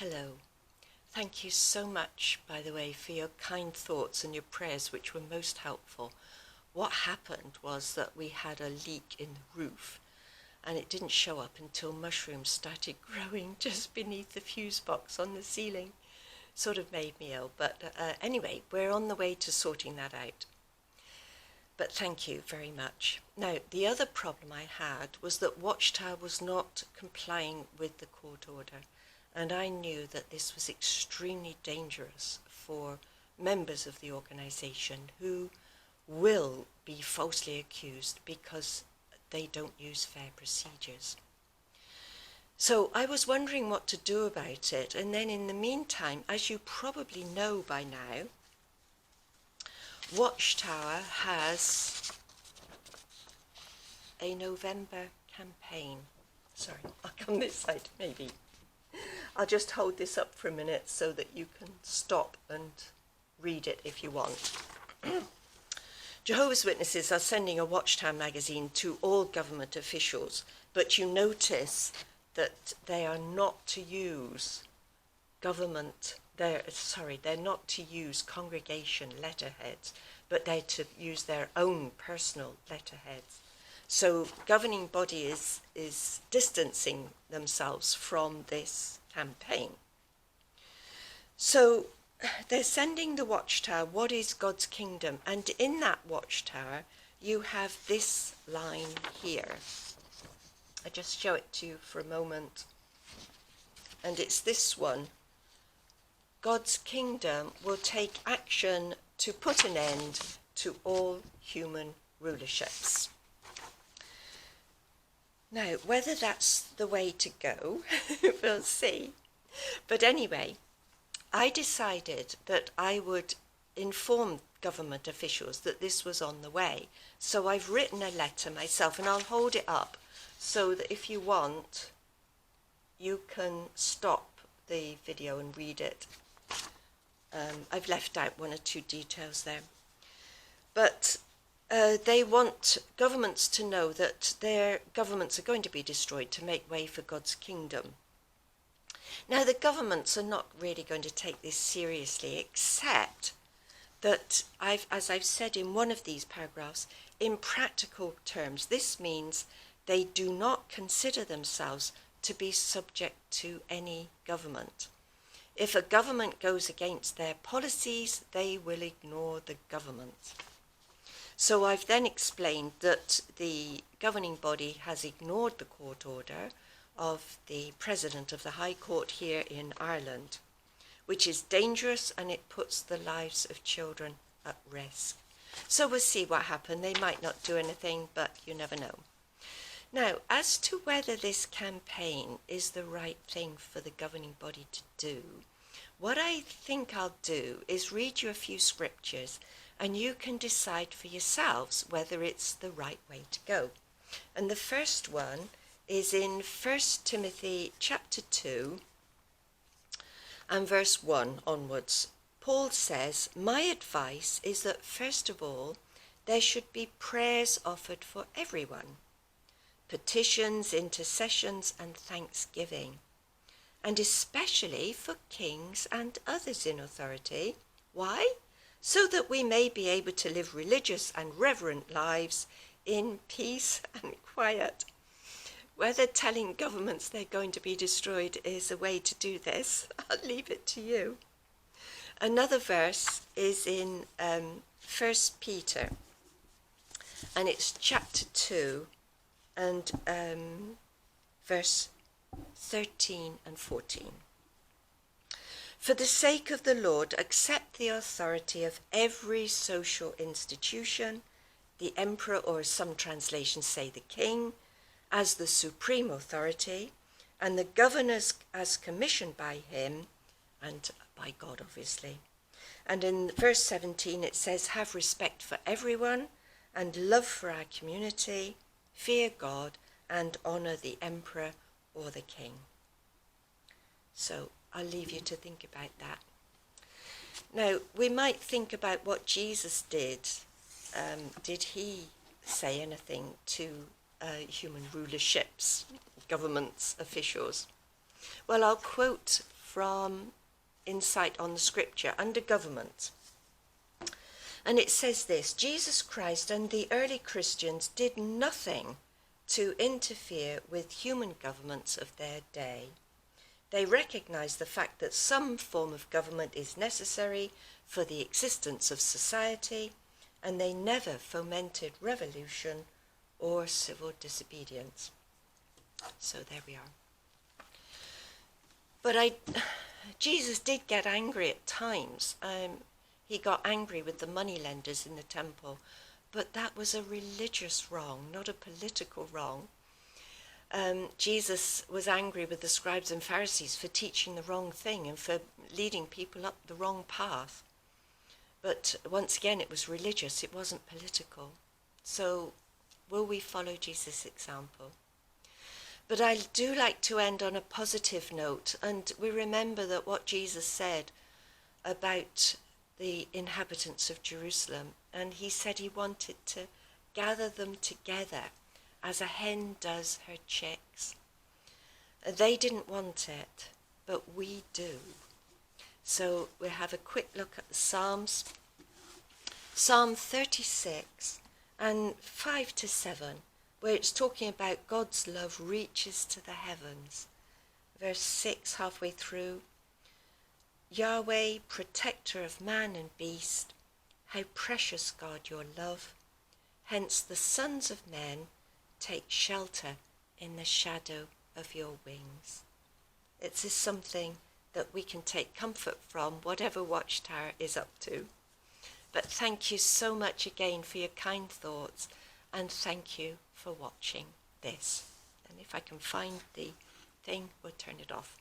Hello. Thank you so much, by the way, for your kind thoughts and your prayers, which were most helpful. What happened was that we had a leak in the roof, and it didn't show up until mushrooms started growing just beneath the fuse box on the ceiling. Sort of made me ill, but anyway, we're on the way to sorting that out. But thank you very much. Now, the other problem I had was that Watchtower was not complying with the court order, and I knew that this was extremely dangerous for members of the organisation who will be falsely accused because they don't use fair procedures. So I was wondering what to do about it, and then in the meantime, as you probably know by now, Watchtower has a November campaign. Sorry, I'll come this side maybe. I'll just hold this up for a minute so that you can stop and read it if you want. Jehovah's Witnesses are sending a Watchtower magazine to all government officials, but you notice that they are not to use they're not to use congregation letterheads, but they're to use their own personal letterheads. So governing body is distancing themselves from this campaign. So they're sending the Watchtower, what is God's kingdom? And in that Watchtower, you have this line here. I just show it to you for a moment. And it's this one. God's kingdom will take action to put an end to all human rulerships. Now, whether that's the way to go, we'll see. But anyway, I decided that I would inform government officials that this was on the way. So I've written a letter myself, and I'll hold it up so that if you want, you can stop the video and read it. I've left out one or two details there. But they want governments to know that their governments are going to be destroyed to make way for God's kingdom. Now, the governments are not really going to take this seriously, except that, as I've said in one of these paragraphs, in practical terms, this means they do not consider themselves to be subject to any government. If a government goes against their policies, they will ignore the government. So I've then explained that the governing body has ignored the court order of the President of the High Court here in Ireland, which is dangerous, and it puts the lives of children at risk. So we'll see what happens. They might not do anything, but you never know. Now, as to whether this campaign is the right thing for the governing body to do, what I think I'll do is read you a few scriptures, and you can decide for yourselves whether it's the right way to go. And the first one is in 1 Timothy chapter 2 and verse 1 onwards. Paul says, "My advice is that first of all, there should be prayers offered for everyone, petitions, intercessions, and thanksgiving, and especially for kings and others in authority." Why? So that we may be able to live religious and reverent lives in peace and quiet. Whether telling governments they're going to be destroyed is a way to do this, I'll leave it to you. Another verse is in 1 Peter, and it's chapter 2 and verse 13 and 14. "For the sake of the Lord, accept the authority of every social institution, the emperor, or some translations say the king, as the supreme authority, and the governors as commissioned by him, and by God, obviously." And in verse 17 it says, "Have respect for everyone, and love for our community, fear God, and honor the emperor or the king." So I'll leave you to think about that. Now, we might think about what Jesus did. Did he say anything to human rulerships, governments, officials? Well, I'll quote from Insight on the Scripture under government. And it says this: Jesus Christ and the early Christians did nothing to interfere with human governments of their day. They recognized the fact that some form of government is necessary for the existence of society, and they never fomented revolution or civil disobedience. So there we are. But Jesus did get angry at times. He got angry with the moneylenders in the temple, but that was a religious wrong, not a political wrong. Jesus was angry with the scribes and Pharisees for teaching the wrong thing and for leading people up the wrong path. But once again, it was religious, it wasn't political. So will we follow Jesus' example? But I do like to end on a positive note, and we remember that what Jesus said about the inhabitants of Jerusalem, and he said he wanted to gather them together as a hen does her chicks. They didn't want it, but we do. So we'll have a quick look at the Psalms. Psalm 36 and 5 to 7, where it's talking about God's love reaches to the heavens. Verse 6, halfway through: Yahweh, protector of man and beast, how precious, God, your love. Hence the sons of men take shelter in the shadow of your wings. It is something that we can take comfort from, whatever Watchtower is up to. But thank you so much again for your kind thoughts, and thank you for watching this. And if I can find the thing, we'll turn it off.